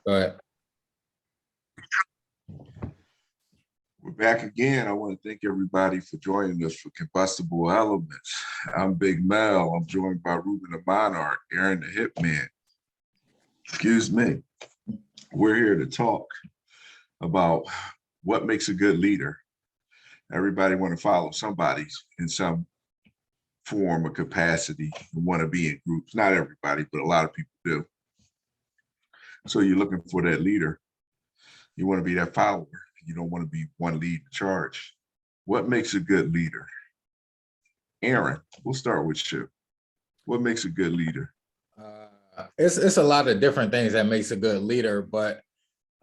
But We're back again. I want to thank everybody for joining us for Combustible Elements. I'm Big Mel. I'm joined by Ruben the Monarch, Aaron the Hitman. Excuse me. We're here to talk about what makes a good leader. Everybody want to follow somebody in some form or capacity and want to be in groups. Not everybody, but a lot of people do. So you're looking for that leader. You want to be that follower. You don't want to be one lead in charge. What makes a good leader? Aaron, we'll start with you. What makes a good leader? It's a lot of different things that makes a good leader, but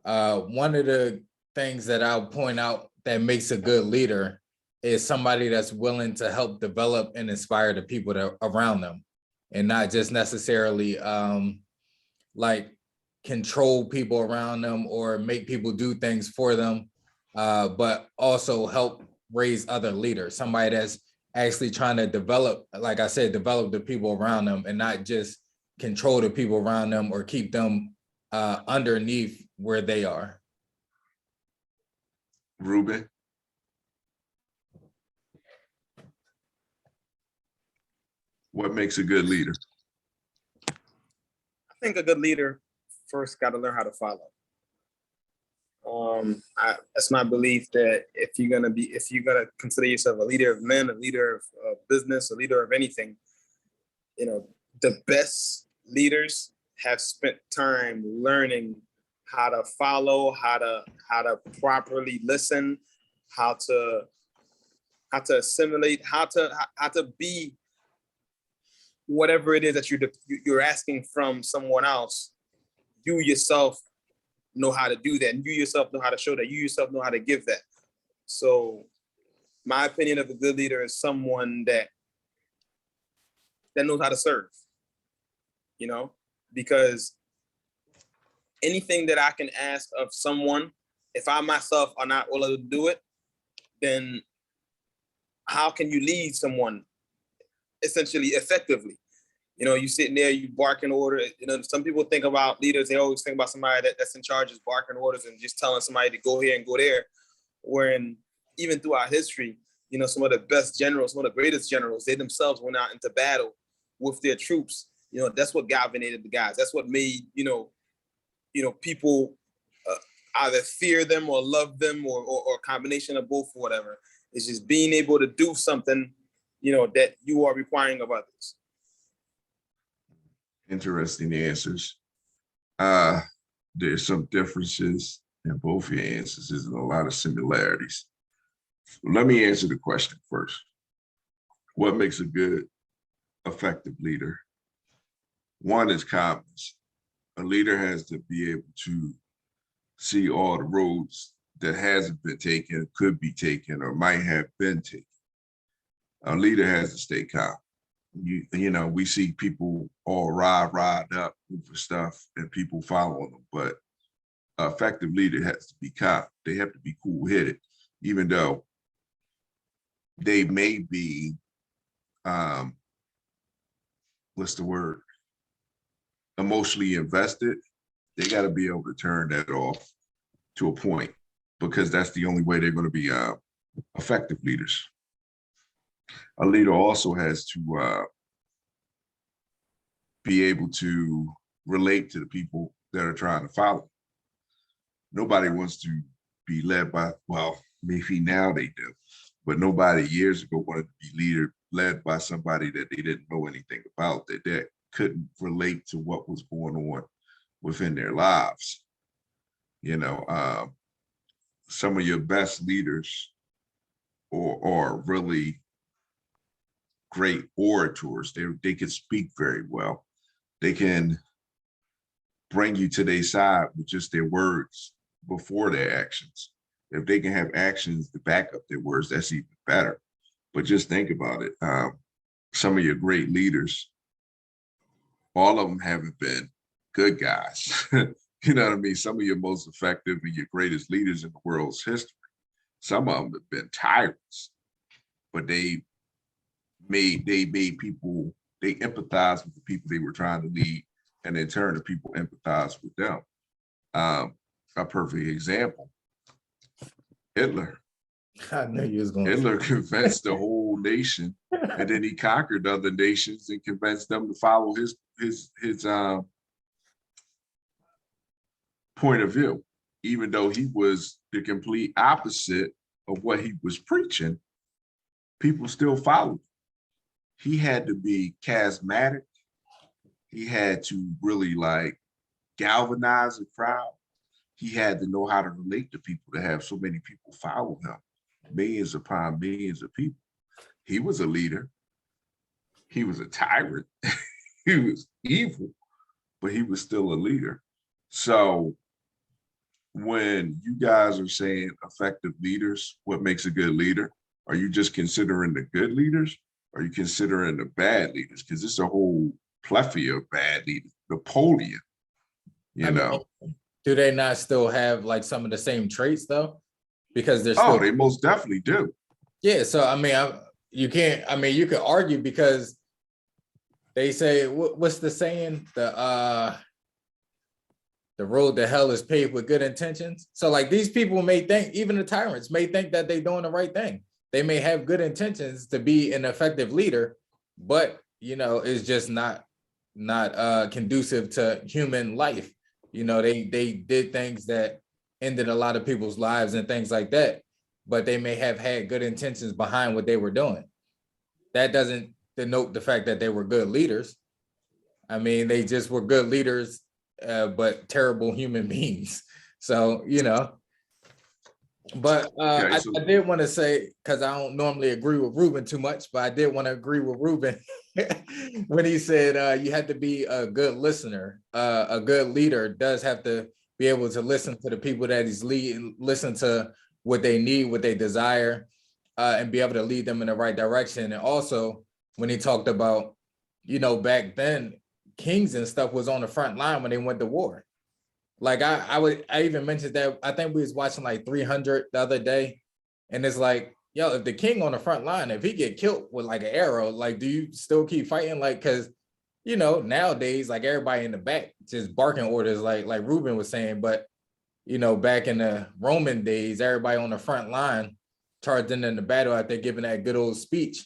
one of the things that I'll point out that makes a good leader is somebody that's willing to help develop and inspire the people that are around them, and not just necessarily like control people around them or make people do things for them, but also help raise other leaders. Somebody that's actually trying to develop, like I said, develop the people around them and not just control the people around them or keep them underneath where they are. Ruben? What makes a good leader? I think a good leader first got to learn how to follow. It's my belief that if you're gonna consider yourself a leader of men, a leader of business, a leader of anything, the best leaders have spent time learning how to follow, how to properly listen, how to assimilate, how to be whatever it is that you're asking from someone else. You yourself know how to do that, and you yourself know how to show that, you yourself know how to give that. So my opinion of a good leader is someone that knows how to serve, because anything that I can ask of someone, if I myself are not willing to do it, then how can you lead someone essentially effectively? You sitting there, you barking orders. Some people think about leaders, they always think about somebody that's in charge is barking orders and just telling somebody to go here and go there. Wherein even throughout history, some of the best generals, some of the greatest generals, they themselves went out into battle with their troops. That's what galvanized the guys. That's what made, people either fear them or love them or a combination of both or whatever. It's just being able to do something, that you are requiring of others. Interesting answers. There's some differences in both your answers and a lot of similarities. Let me answer the question first. What makes a good, effective leader? One is calmness. A leader has to be able to see all the roads that hasn't been taken, could be taken, or might have been taken. A leader has to stay calm. We see people all riled up for stuff and people following them, but an effective leader has to be calm. They have to be cool-headed, even though they may be, emotionally invested. They got to be able to turn that off to a point, because that's the only way they're going to be effective leaders. A leader also has to be able to relate to the people that are trying to follow. Nobody wants to be led by, well, maybe now they do, but nobody years ago wanted to be led by somebody that they didn't know anything about, that couldn't relate to what was going on within their lives. Some of your best leaders are really great orators. They can speak very well. They can bring you to their side with just their words before their actions. If they can have actions to back up their words, that's even better. But just think about it. Some of your great leaders, all of them haven't been good guys. You know what I mean? Some of your most effective and your greatest leaders in the world's history, some of them have been tyrants, but they made people, they empathize with the people they were trying to lead, and in turn, the people empathize with them. A perfect example, Hitler. I knew you was going. Hitler convinced the whole nation, and then he conquered other nations and convinced them to follow his point of view, even though he was the complete opposite of what he was preaching. People still followed. He had to be charismatic. He had to really like galvanize a crowd. He had to know how to relate to people to have so many people follow him, millions upon millions of people. He was a leader. He was a tyrant. He was evil, but he was still a leader. So when you guys are saying effective leaders, what makes a good leader? Are you just considering the good leaders? Or are you considering the bad leaders? Because it's a whole plethora of bad leaders. Napoleon, you know. Do they not still have like some of the same traits though? Because they're still. Oh, they most definitely do. Yeah, so I mean, you can't. I mean, you could argue because they say what's the saying? The road to hell is paved with good intentions. So like these people may think, even the tyrants may think that they're doing the right thing. They may have good intentions to be an effective leader, but you know, it's just not conducive to human life. You know, they did things that ended a lot of people's lives and things like that, but they may have had good intentions behind what they were doing. That doesn't denote the fact that they were good leaders. I mean, they just were good leaders, but terrible human beings. So, you know, but I did want to say, because I don't normally agree with Ruben too much, but I did want to agree with Ruben when he said you have to be a good listener. A good leader does have to be able to listen to the people that he's leading, listen to what they need, what they desire, and be able to lead them in the right direction. And also, when he talked about, you know, back then, kings and stuff was on the front line when they went to war. Like I even mentioned that I think we was watching like 300 the other day, and it's like, yo, if the king on the front line, if he get killed with like an arrow, like, do you still keep fighting? Like, because you know, nowadays, like everybody in the back just barking orders, like Ruben was saying. But you know, back in the Roman days, everybody on the front line charging in the battle after giving that good old speech,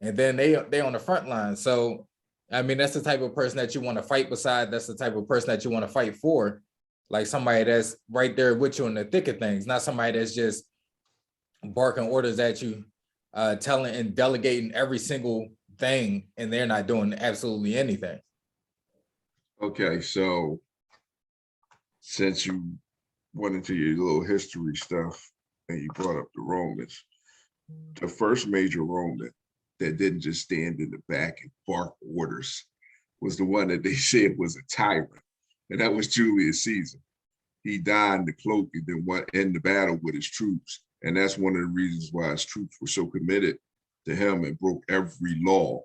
and then they on the front line. So I mean, that's the type of person that you want to fight beside. That's the type of person that you want to fight for. Like somebody that's right there with you in the thick of things, not somebody that's just barking orders at you, telling and delegating every single thing, and they're not doing absolutely anything. Okay, so since you went into your little history stuff and you brought up the Romans, the first major Roman that didn't just stand in the back and bark orders was the one that they said was a tyrant, and that was Julius Caesar. He donned the cloak and then went in the battle with his troops, and that's one of the reasons why his troops were so committed to him and broke every law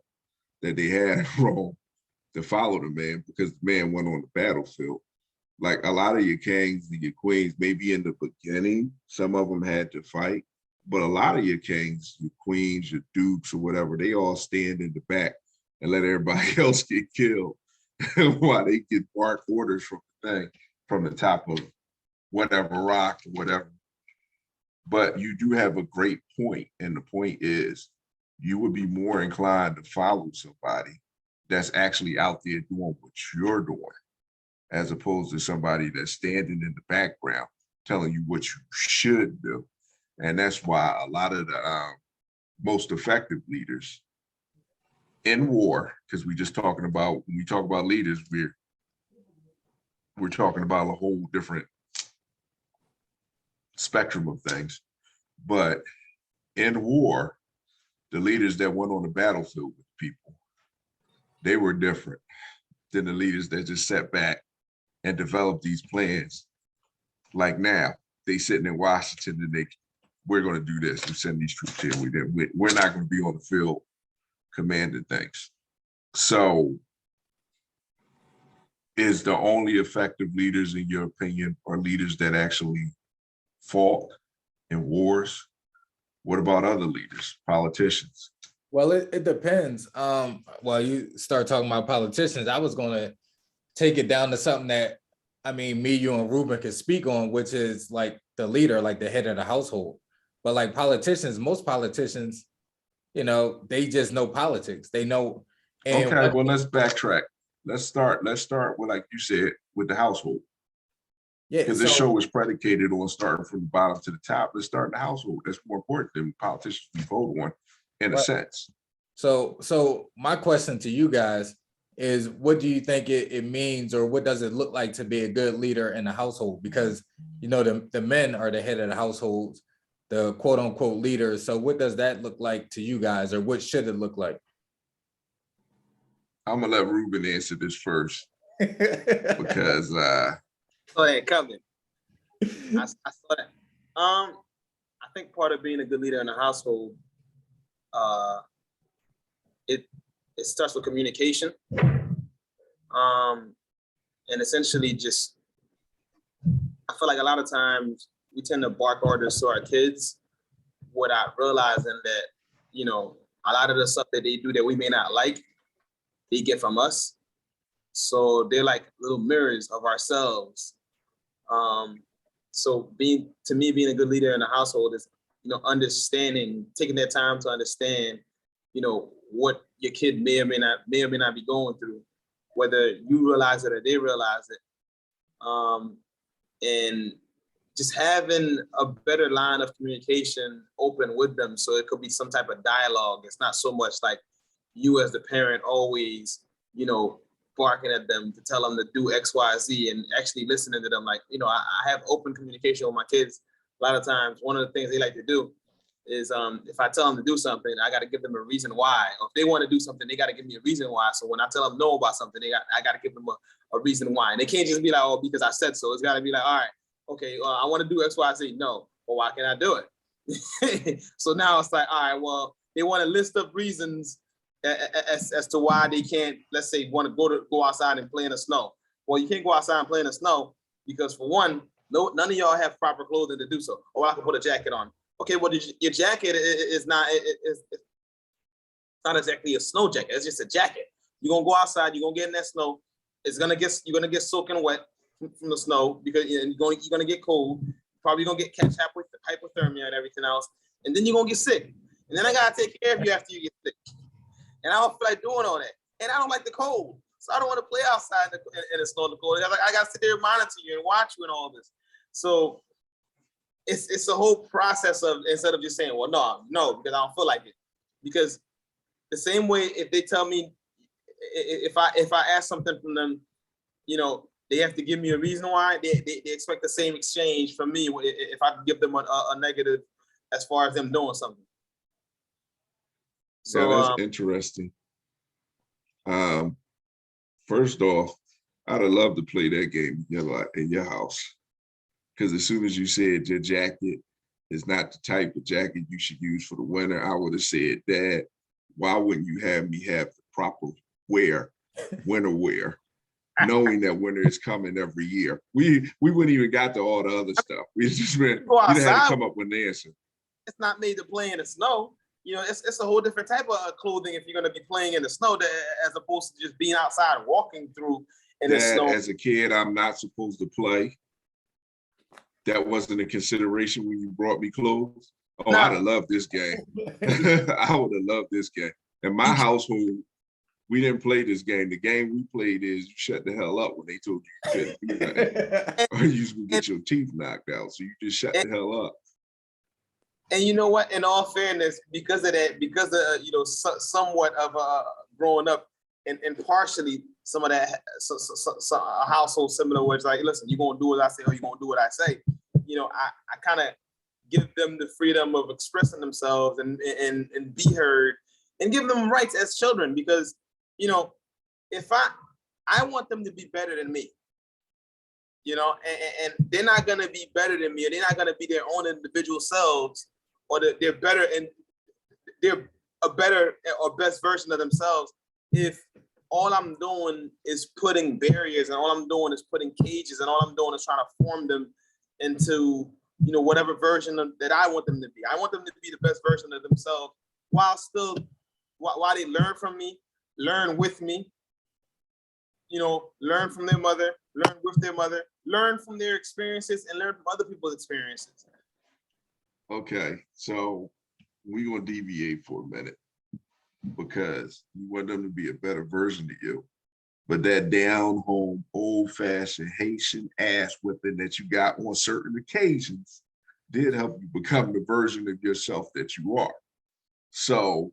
that they had in Rome to follow the man, because the man went on the battlefield. Like a lot of your kings and your queens, maybe in the beginning, some of them had to fight, but a lot of your kings, your queens, your dukes, or whatever, they all stand in the back and let everybody else get killed while they get bark orders from the thing, from the top of whatever rock or whatever. But you do have a great point, and the point is you would be more inclined to follow somebody that's actually out there doing what you're doing, as opposed to somebody that's standing in the background telling you what you should do. And that's why a lot of the most effective leaders in war, because we just talking about, when we talk about leaders, we're talking about a whole different spectrum of things. But in war, the leaders that went on the battlefield with people, they were different than the leaders that just sat back and developed these plans. Like now, they sitting in Washington and we're going to do this and send these troops here. We're not going to be on the field commanding things. So is the only effective leaders, in your opinion, are leaders that actually fought in wars? What about other leaders, politicians? Well, it depends. Well, you start talking about politicians, I was going to take it down to something that I mean, me, you, and Ruben can speak on, which is like the leader, like the head of the household. But like politicians, most politicians, you know, they just know politics. They know. And Okay, well, let's backtrack. Let's start with, like you said, with the household. yeah, Because this so show is predicated on starting from the bottom to the top. Let's start in the household. That's more important than politicians we vote on, in a Right. sense. so my question to you guys is, what do you think it means, or what does it look like to be a good leader in the household? Because you know the men are the head of the households, the quote unquote leaders. So what does that look like to you guys, or what should it look like? I'm gonna let Ruben answer this first because Go ahead, Kevin. I saw that. I think part of being a good leader in a household, it starts with communication, and essentially just, I feel like a lot of times we tend to bark orders to our kids without realizing that, you know, a lot of the stuff that they do that we may not like, they get from us. So they're like little mirrors of ourselves. So being a good leader in a household is, you know, understanding, taking that time to understand, you know, what your kid may or may not be going through, whether you realize it or they realize it. And just having a better line of communication open with them. So it could be some type of dialogue. It's not so much like you as the parent always, you know, barking at them to tell them to do X, Y, Z, and actually listening to them. Like, you know, I have open communication with my kids. A lot of times, one of the things they like to do is if I tell them to do something, I got to give them a reason why. Or if they want to do something, they got to give me a reason why. So when I tell them no about something, I got to give them a reason why. And they can't just be like, oh, because I said so. It's got to be like, all right, okay, I want to do X, Y, Z. No, well, why can't I do it? So now it's like, all right, well, they want a list of reasons as to why they can't, let's say, want to go outside and play in the snow. Well, you can't go outside and play in the snow because, for one, none of y'all have proper clothing to do so. Or I can put a jacket on. Okay, well, your jacket is not, it's not exactly a snow jacket. It's just a jacket. You're gonna go outside. You're gonna get in that snow. You're gonna get soaking wet from the snow because you're gonna get cold. Probably gonna catch hypothermia and everything else, and then you're gonna get sick. And then I gotta take care of you after you get sick. And I don't feel like doing all that. And I don't like the cold, so I don't want to play outside in the snow and the cold. I gotta sit there and monitor you and watch you and all this. So it's a whole process of, instead of just saying, well, no, because I don't feel like it. Because the same way, if they tell me, if I ask something from them, you know, they have to give me a reason why. They expect the same exchange from me if I give them a negative as far as them doing something. So yeah, that's interesting. First off, I'd have loved to play that game in your house. Because as soon as you said your jacket is not the type of jacket you should use for the winter, I would have said, Dad, why wouldn't you have me have the proper winter wear, knowing that winter is coming every year? We wouldn't even got to all the other stuff. We just had to come up with an answer. It's not made to play in the snow. You know, it's a whole different type of clothing if you're going to be playing in the snow, as opposed to just being outside walking through in the snow. As a kid, I'm not supposed to play. That wasn't a consideration when you brought me clothes. Oh, I'd have loved this game. I would have loved this game. In my household, we didn't play this game. The game we played is you shut the hell up when they told you couldn't do that. Or you was gonna get your teeth knocked out. So you just shut the hell up. And you know what? In all fairness, because of that, because of you know, somewhat of growing up and partially some of that, a household similar where it's like, listen, you're gonna do what I say or you're gonna do what I say. You know, I kind of give them the freedom of expressing themselves and be heard and give them rights as children, because, you know, if I want them to be better than me, you know, and they're not gonna be better than me, or they're not gonna be their own individual selves, or they're better and they're a better or best version of themselves if all I'm doing is putting barriers, and all I'm doing is putting cages, and all I'm doing is trying to form them into, you know, whatever version that I want them to be. I want them to be the best version of themselves while they learn from me, learn with me, you know, learn from their mother, learn with their mother, learn from their experiences, and learn from other people's experiences. Okay, so we're gonna deviate for a minute because you want them to be a better version of you. But that down home, old fashioned Haitian ass whipping that you got on certain occasions did help you become the version of yourself that you are. So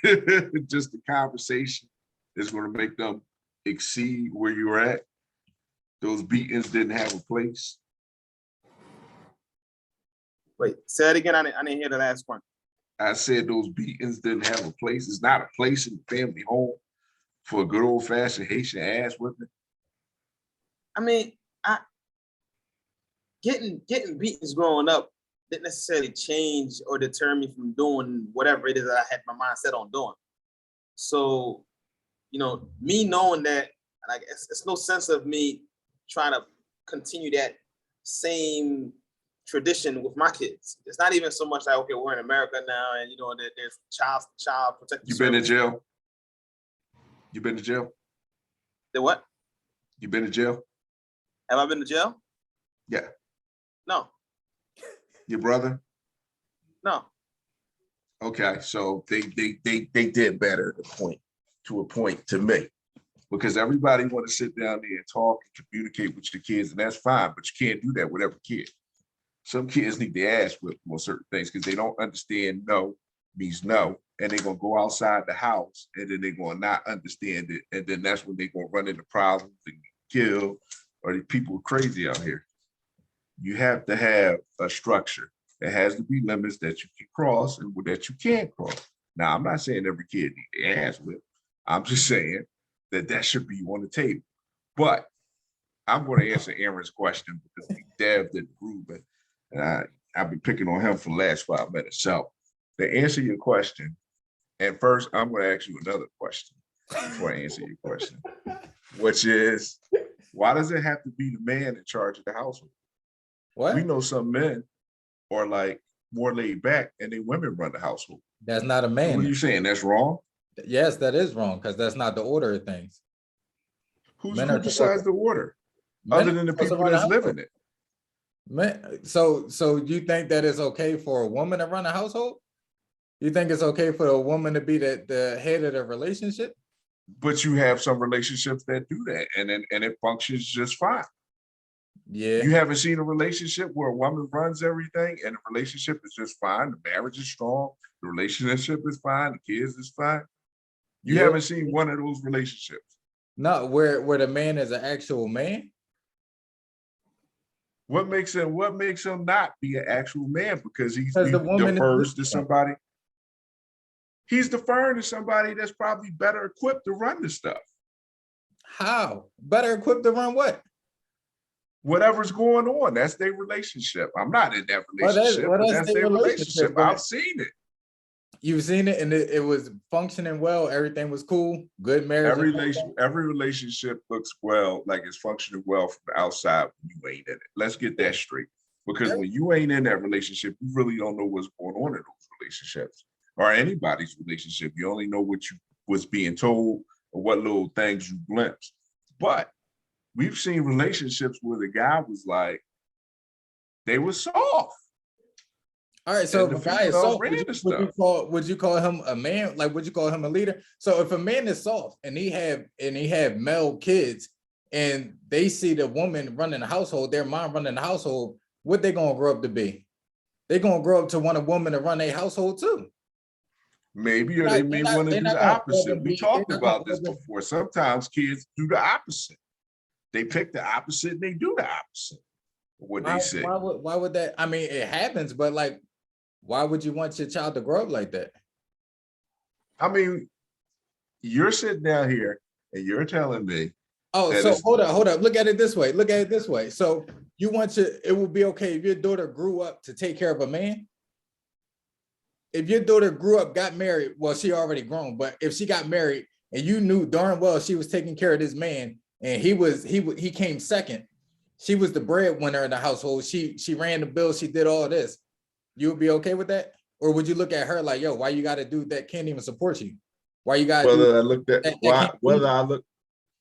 just the conversation is going to make them exceed where you're at. Those beatings didn't have a place. Wait, say it again. I didn't hear the last one. I said those beatings didn't have a place. It's not a place in the family home for a good old fashioned Haitian ass whipping. I mean, getting beatings growing up didn't necessarily change or deter me from doing whatever it is that I had my mind set on doing. So, you know, me knowing that, like, it's no sense of me trying to continue that same tradition with my kids. It's not even so much like, okay, we're in America now, and you know that there's child protective. You been in services. jail? You been to jail? The what? You been to jail? Have I been to jail? Yeah. No, Your brother? no. Okay, so they did better to a point to me. Because everybody want to sit down there and talk and communicate with your kids, and that's fine, but you can't do that with every kid. Some kids need their ass whipped on certain things because they don't understand no means no, and they're gonna go outside the house and then they're gonna not understand it, and then that's when they're gonna run into problems and kill, or the people are crazy out here. You have to have a structure. There has to be limits that you can cross and that you can't cross. Now, I'm not saying every kid need their ass whipped. I'm just saying that should be on the table. But I'm going to answer Aaron's question because he delved into Ruben, and I've been picking on him for the last 5 minutes. So to answer your question, and first I'm going to ask you another question before I answer your question, which is, why does it have to be the man in charge of the household? What? We know some men are like more laid back and they women run the household. That's not a What are man. you saying? That's wrong? Yes, that is wrong because that's not the order of things. Who Men are decides the order? Men Other are than the supposed to people run a that's living household. it. Man, so you think that it's okay for a woman to run a household? You think it's okay for a woman to be the head of the relationship? But you have some relationships that do that, and it functions just fine. Yeah. You haven't seen a relationship where a woman runs everything and the relationship is just fine. The marriage is strong. The relationship is fine. The kids is fine. You Yeah. haven't seen one of those relationships. No, where the man is an actual man. What makes him not be an actual man? Because he Because the woman defers is to somebody. He's deferring to somebody that's probably better equipped to run the stuff. How? Better equipped to run what? Whatever's going on, that's their relationship. I'm not in that relationship, but that's their relationship. I've seen it. You've seen it, and it was functioning well. Everything was cool. Good marriage. Every relationship looks well, like it's functioning well from the outside when you ain't in it. Let's get that straight. Because when you ain't in that relationship, you really don't know what's going on in those relationships or anybody's relationship. You only know what you was being told or what little things you glimpsed. But we've seen relationships where the guy was like, they were soft. All right, so if a guy is soft, would you call him a man? Like, would you call him a leader? So if a man is soft and he have male kids and they see the woman running the household, their mom running the household, what they gonna grow up to be? They're gonna grow up to want a woman to run their household too. Maybe, or they may want to do the opposite. We talked about this before. Sometimes kids do the opposite. They pick the opposite and they do the opposite of what they say. Why would that? I mean, it happens, but like, why would you want your child to grow up like that? I mean, you're sitting down here and you're telling me. Oh, so hold up. Look at it this way. So you want it would be okay if your daughter grew up to take care of a man? If your daughter grew up, got married, well, she already grown, but if she got married and you knew darn well she was taking care of this man and he came second, she was the breadwinner in the household, she ran the bill, she did all this, you would be okay with that? Or would you look at her like, yo, why you got a dude that can't even support you? Why you got whether I look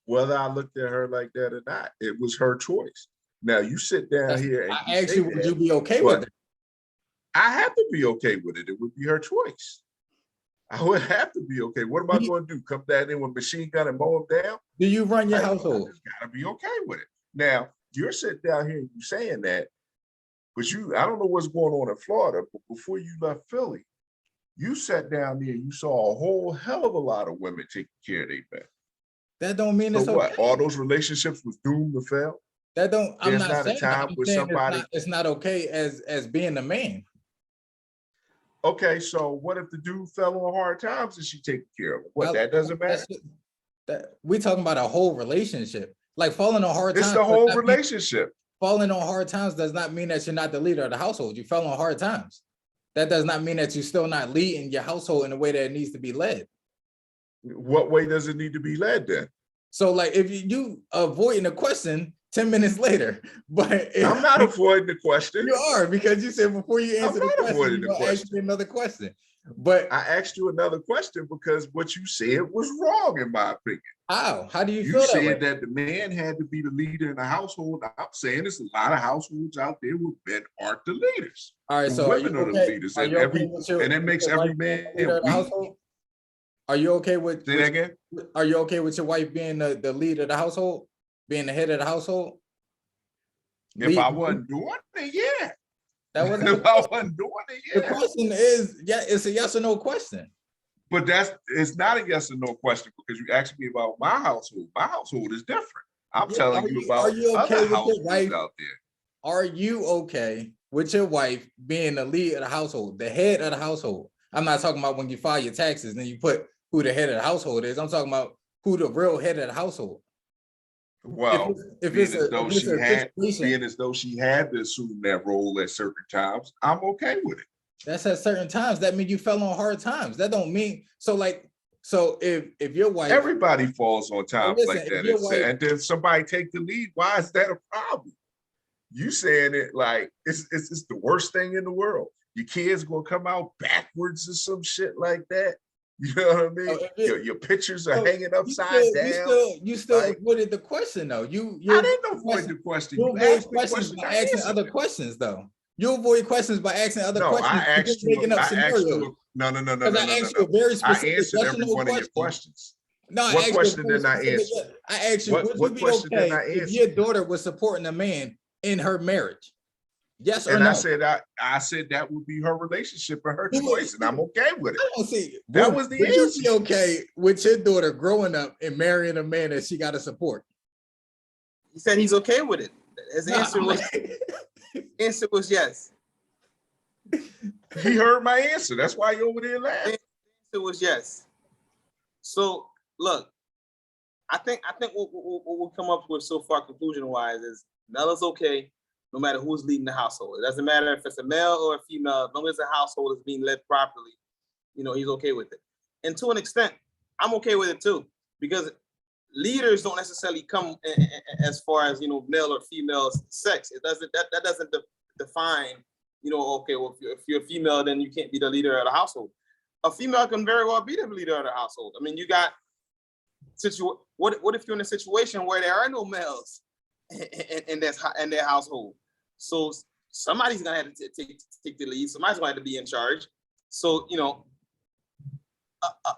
whether I looked at her like that or not, it was her choice. Now you sit down here and I asked say you, would that, you be okay with but it? I have to be okay with it. It would be her choice. I would have to be okay. What am I going to do? Come down in with a machine gun and mow them down? Do you run your Like, I household? just gotta be okay with it. Now you're sitting down here and you saying that, but I don't know what's going on in Florida, but before you left Philly, you sat down there and you saw a whole hell of a lot of women taking care of their men. That don't mean So it's what? okay. All those relationships was doomed to fail? That don't. I'm There's not not a saying that. time I'm where saying somebody, it's not okay as being a man. okay, so what if the dude fell on hard times and she taking care of him? What, Well, that doesn't matter? that we talking about a whole relationship. Like falling on hard It's times. the does whole not mean- relationship. falling on hard times does not mean that you're not the leader of the household. You fell on hard times. That does not mean that you're still not leading your household in the way that it needs to be led. What way does it need to be led then? So, like, if you avoiding the question 10 minutes later, but if I'm not avoiding the question. you are, because you said before you answer the not question, avoiding you're the gonna ask question. me another question. But I asked you another question because what you said was wrong, in my opinion. how? How do you You feel that said way? that the man had to be the leader in the household. I'm saying there's a lot of households out there where men aren't the leaders. All right, The so are you women are the okay? leaders, Are and you okay with your, and it makes with your every wife being man the leader of the weak. household? Are you okay with? Say that again? Are you okay with your wife being the leader of the household, being the head of the household? If I Leading you? wasn't doing it, yeah. That wasn't If the I question. wasn't doing it, The yeah. question is, yeah, it's a yes or no question. But it's not a yes or no question because you asked me about my household. My household is different. I'm Yeah, telling you are about you okay other with your households wife? out there. Are you okay with your wife being the lead of the household, the head of the household? I'm not talking about when you file your taxes and then you put who the head of the household is. I'm talking about who the real head of the household. Well, If being it's as a, though if it's she a had, situation, being as though she had to assume that role at certain times, I'm okay with it. that's at certain times. That means you fell on hard times. That don't mean so. Like, so if your wife, Everybody falls on times listen, like if that, your wife, and then somebody take the lead. Why is that a problem? You saying it like it's the worst thing in the world. Your kids gonna come out backwards or some shit like that. You know what I mean? oh, if it- Your pictures are so hanging you upside down. you still like- avoided the question though. You I avoid didn't avoid the question. You You avoid asked the questions question. by I asking answered other it. questions, though. You avoid questions by asking other No, questions. I and just asked you. making up I asked scenarios. you. No. Because I asked you a very I specific answered yes or every no one of your question. questions. No, I What asked question you a very didn't I specific answer? yes. I asked you, What would you be question didn't okay I if answer? your daughter was supporting a man in her marriage? Yes or And no? I said that would be her relationship and her You would- choice, and I'm okay with it. I don't see. That was the Would you answer. be okay with your daughter growing up and marrying a man that she got to support? He said he's okay with it. His Nah, answer was yes. He heard my answer. That's why you over there laughing. It was yes. So look, I think what we'll come up with so far, conclusion wise, is Mella's okay no matter who's leading the household. It doesn't matter if it's a male or a female, as long as the household is being led properly, he's okay with it. And to an extent, I'm okay with it too, because leaders don't necessarily come as far as male or female sex. It doesn't that doesn't define okay, well, if you're a female, then you can't be the leader of the household. A female can very well be the leader of the household. I mean, you got what if you're in a situation where there are no males in their household? So somebody's gonna have to take the lead. Somebody's gonna have to be in charge. So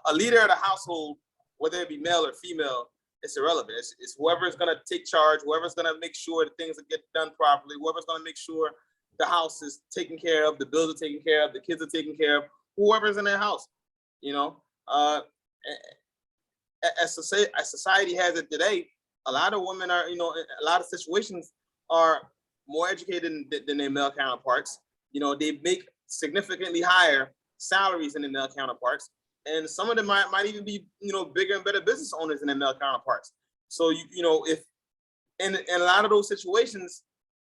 a leader of the household, whether it be male or female, it's irrelevant. It's whoever's gonna take charge, whoever's gonna make sure that things get done properly, whoever's gonna make sure the house is taken care of, the bills are taken care of, the kids are taken care of, whoever's in their house. As society has it today, a lot of women are, a lot of situations are more educated than their male counterparts. They make significantly higher salaries than their male counterparts. And some of them might even be, bigger and better business owners than their male counterparts. So, if in a lot of those situations,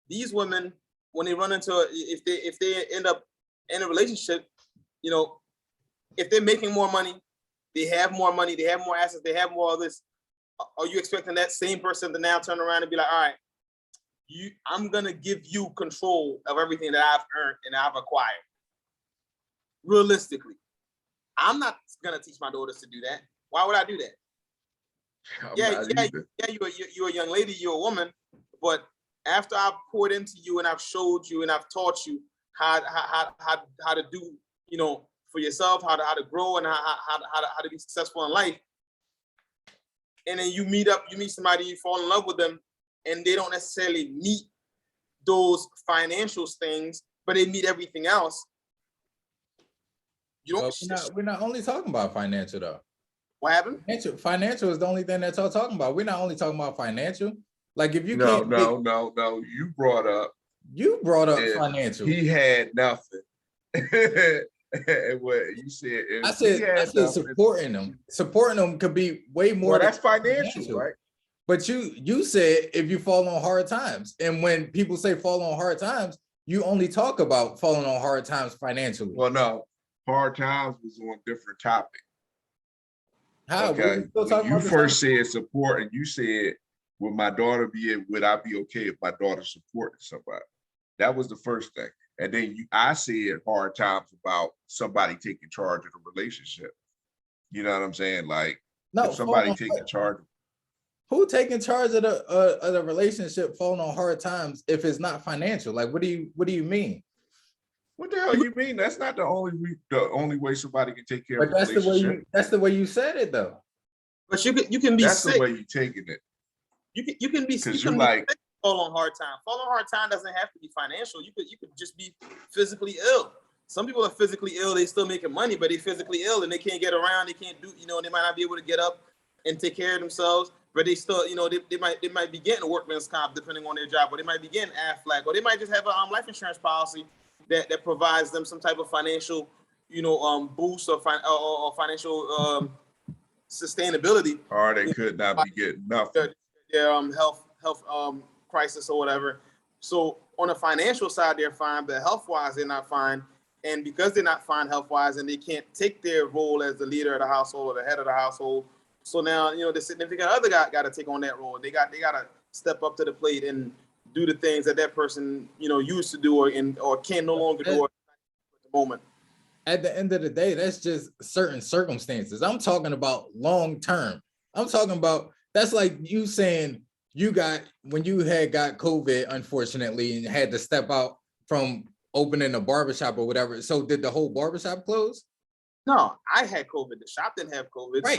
these women, when they run into, if they end up in a relationship, if they're making more money, they have more money, they have more assets, they have more of this, are you expecting that same person to now turn around and be like, all right, I'm gonna give you control of everything that I've earned and I've acquired? Realistically, I'm not gonna teach my daughters to do that. Why would I do that? I'm Yeah, not yeah, either. yeah. You're a young lady. You're a woman. But after I've poured into you and I've showed you and I've taught you how to do, for yourself, how to grow and how to be successful in life, and then you meet somebody, you fall in love with them, and they don't necessarily meet those financial things, but they meet everything else. You But don't. we're not only talking about financial though. What happened? Financial is the only thing that y'all talking about. We're not only talking about financial. Like if you No, can't no. You brought up if financial. he had nothing. And what you said, I if he said had nothing, supporting them could be way more well, than that's financial, right? But you said if you fall on hard times, and when people say fall on hard times, you only talk about falling on hard times financially. Well, no, hard times was on a different topic. How? Okay, Still when talking you about the first same- said support, and you said, "Would my daughter would I be okay if my daughter supported somebody?" That was the first thing, and then I said hard times about somebody taking charge of the relationship. You know what I'm saying? Like No, if somebody fall on taking charge. who taking charge of the relationship falling on hard times if it's not financial? Like what do you mean? What the hell you mean? That's not the only way somebody can take care of But a relationship. that's the way you said it though. But you can be That's sick. the way you taking it. You can be Because you you can like, be sick, fall on hard time. Fall on hard time doesn't have to be financial. You could just be physically ill. Some people are physically ill, they still making money, but they're physically ill and they can't get around, they can't do, they might not be able to get up and take care of themselves, but they still, they might be getting workman's comp depending on their job, or they might be getting AFLAC, or they might just have a life insurance policy that provides them some type of financial, boost or financial sustainability. or they could not be getting nothing. Their health crisis or whatever. So on the financial side, they're fine, but health-wise, they're not fine. And because they're not fine health-wise, and they can't take their role as the leader of the household or the head of the household, so now the significant other got to take on that role. They got to step up to the plate and do the things that person used to do or can no longer do at the moment. At the end of the day, that's just certain circumstances. I'm talking about long term. I'm talking about that's like you saying when you had got COVID, unfortunately, and had to step out from opening a barbershop or whatever. So did the whole barbershop close? No, I had COVID. The shop didn't have COVID. Right.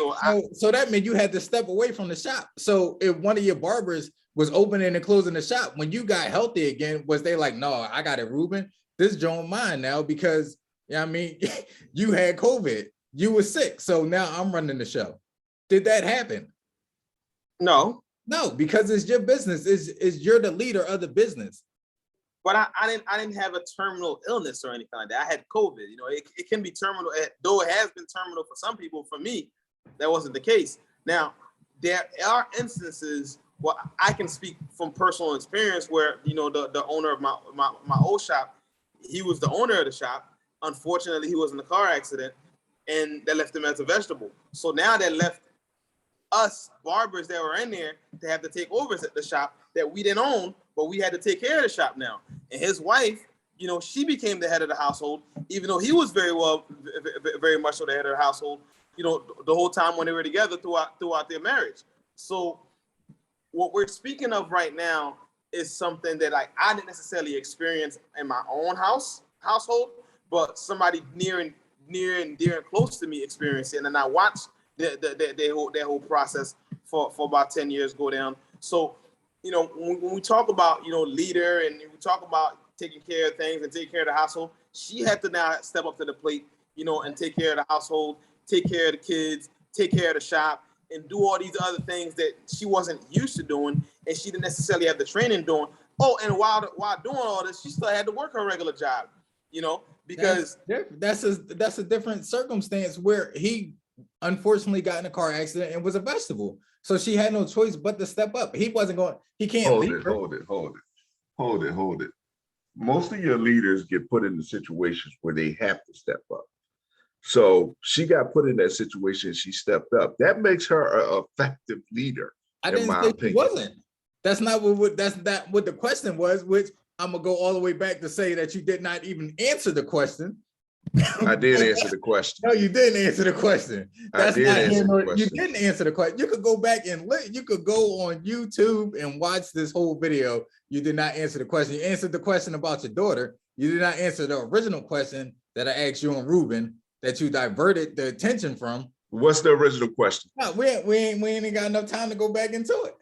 So that meant you had to step away from the shop. So if one of your barbers was opening and closing the shop, when you got healthy again, was they like, no, I got it, Ruben, this joint mine now because you had COVID, you were sick. So now I'm running the show. Did that happen? No, because it's your business. You're the leader of the business. But I didn't have a terminal illness or anything like that. I had COVID. It can be terminal, though it has been terminal for some people. For me, that wasn't the case. Now, there are instances where I can speak from personal experience where the owner of my old shop, he was the owner of the shop. Unfortunately, he was in a car accident, and that left him as a vegetable. So now that left us barbers that were in there to have to take over the shop that we didn't own, but we had to take care of the shop now. And his wife, she became the head of the household, even though he was very much so the head of the household, the whole time when they were together throughout their marriage. So what we're speaking of right now is something that I didn't necessarily experience in my own household, but somebody near and dear and close to me experienced it, and I watched their whole process for about 10 years go down. So, when we talk about, leader and we talk about taking care of things and taking care of the household, she had to now step up to the plate, and take care of the household, take care of the kids, take care of the shop, and do all these other things that she wasn't used to doing, and she didn't necessarily have the training doing. Oh, and while doing all this, she still had to work her regular job, because that's a different circumstance where he unfortunately got in a car accident and was a vegetable. So she had no choice but to step up. He wasn't going, he can't leave her. Hold it. Most of your leaders get put into situations where they have to step up. So she got put in that situation, she stepped up. That makes her an effective leader. I didn't say she wasn't. That's not what the question was, which I'm gonna go all the way back to say that you did not even answer the question. I did answer the question. No, you didn't answer the question. I That's did not answer here the nor- You question. didn't answer the question. You could go back and you could go on YouTube and watch this whole video. You did not answer the question. You answered the question about your daughter. You did not answer the original question that I asked you on Ruben that you diverted the attention from. What's the original question? No, we ain't got enough time to go back into it.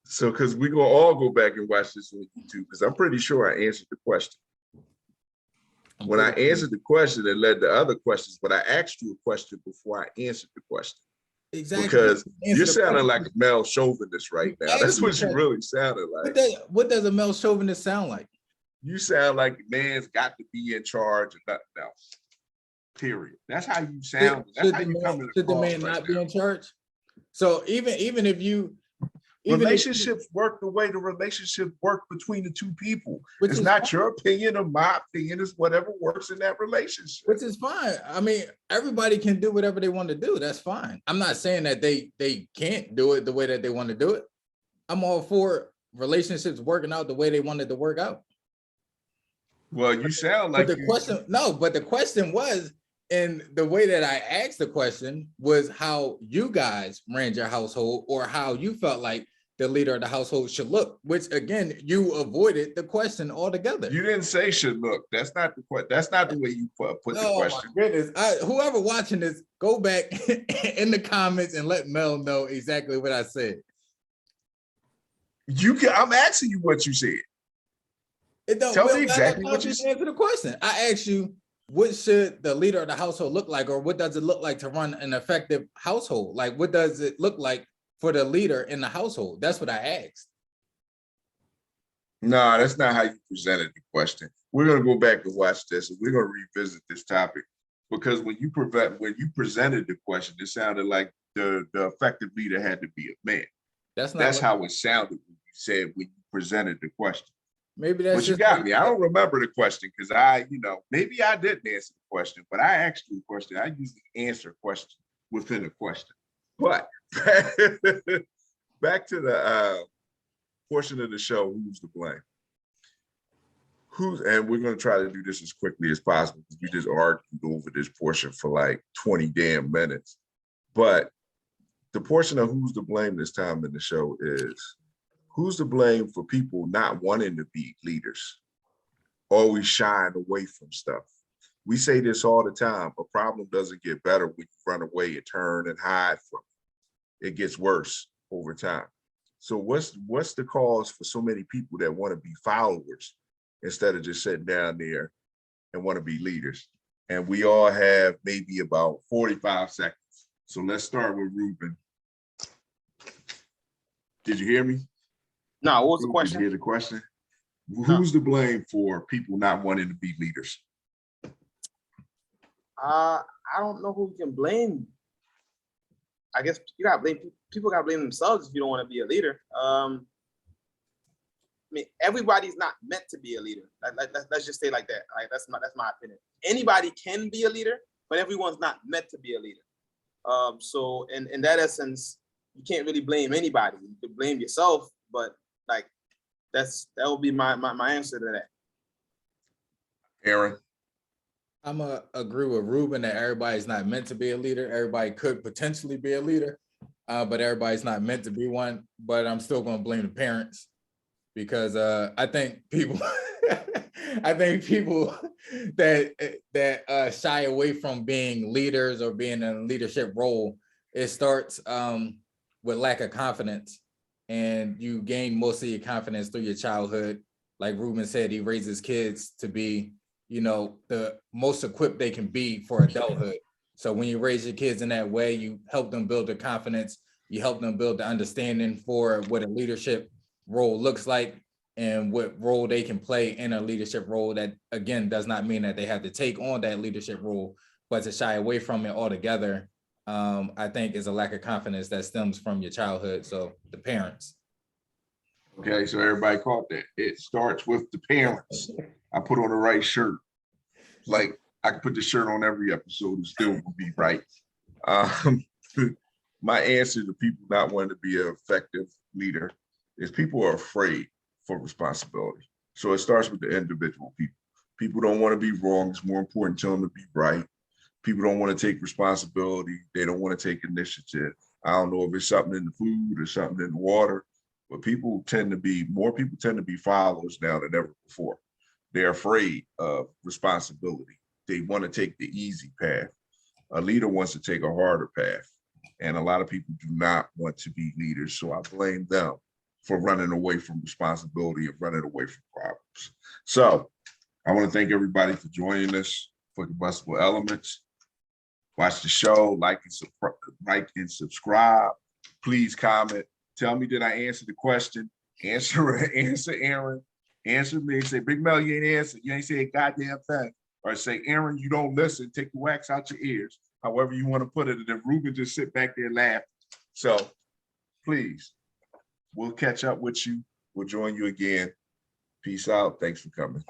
So, because we're gonna all go back and watch this on YouTube, because I'm pretty sure I answered the question. When I answered the question, it led to other questions, but I asked you a question before I answered the question. Exactly. Because Answer you're the sounding question. like a male chauvinist right now. Ask That's me what you that. really sounded like. What does a male chauvinist sound like? You sound like a man's got to be in charge and nothing else. Period. That's how you sound. That's how you come Should the man not be in charge? So even if you relationships work the way the relationship work between the two people. Which It's is not fine. your opinion or my opinion. It's whatever works in that relationship. which is fine. I mean, everybody can do whatever they want to do. That's fine. I'm not saying that they can't do it the way that they want to do it. I'm all for relationships working out the way they wanted to work out. Well, you sound like But the question was, and the way that I asked the question was how you guys ran your household or how you felt like the leader of the household should look, which again, you avoided the question altogether. you didn't say should look. That's not the question. That's not the way you put the Oh question. my goodness. Whoever watching this, go back in the comments and let Mel know exactly what I said. I'm asking you what you said. Tell me exactly what you said. Answer the question. I asked you, what should the leader of the household look like, or what does it look like to run an effective household? Like, what does it look like for the leader in the household? That's what I asked. No, that's not how you presented the question. We're gonna go back and watch this, and we're gonna revisit this topic because when you presented the question, it sounded like the effective leader had to be a man. That's how it sounded when you said when you presented the question. Maybe that's But you got me. I don't remember the question because maybe I didn't answer the question, but I asked you a question. I usually answer questions within a question. But back to the portion of the show, who's to blame? And we're going to try to do this as quickly as possible because we just argued over this portion for like 20 damn minutes. But the portion of who's to blame this time in the show is who's to blame for people not wanting to be leaders, always shying away from stuff. We say this all the time. A problem doesn't get better when you run away and turn and hide from it. It gets worse over time. So what's the cause for so many people that want to be followers instead of just sitting down there and want to be leaders? And we all have maybe about 45 seconds. So let's start with Ruben. Did you hear me? No, what was the Did you question? hear the question? Who's to blame for people not wanting to be leaders? I don't know who you can blame. I guess you gotta blame people. Gotta blame themselves if you don't want to be a leader. I mean, everybody's not meant to be a leader. Let's just say like that. Like that's my opinion. Anybody can be a leader, but everyone's not meant to be a leader. So in that essence, you can't really blame anybody. You can blame yourself, but like that will be my answer to that. Aaron. I'm gonna agree with Ruben that everybody's not meant to be a leader. Everybody could potentially be a leader, but everybody's not meant to be one. But I'm still gonna blame the parents because I think people, that shy away from being leaders or being in a leadership role, it starts with lack of confidence, and you gain most of your confidence through your childhood. Like Ruben said, he raises kids to be, the most equipped they can be for adulthood. So when you raise your kids in that way, you help them build their confidence, you help them build the understanding for what a leadership role looks like and what role they can play in a leadership role. That, again, does not mean that they have to take on that leadership role, but to shy away from it altogether, I think is a lack of confidence that stems from your childhood. So the parents. Okay, so everybody caught that. It starts with the parents. I put on the right shirt. Like I could put the shirt on every episode and still would be right. My answer to people not wanting to be an effective leader is people are afraid for responsibility. So it starts with the individual people. People don't want to be wrong. It's more important to them to be right. People don't want to take responsibility. They don't want to take initiative. I don't know if it's something in the food or something in the water, but more people tend to be followers now than ever before. They're afraid of responsibility. They want to take the easy path. A leader wants to take a harder path. And a lot of people do not want to be leaders. So I blame them for running away from responsibility and running away from problems. So I want to thank everybody for joining us for Combustible Elements. Watch the show, like and subscribe. Please comment. Tell me, did I answer the question? Answer Aaron. Answer me. Say, Big Mel, you ain't answered. You ain't say a goddamn thing. Or say, Aaron, you don't listen. Take the wax out your ears. However you want to put it. And then Ruben just sit back there and laugh. So please, we'll catch up with you. We'll join you again. Peace out. Thanks for coming.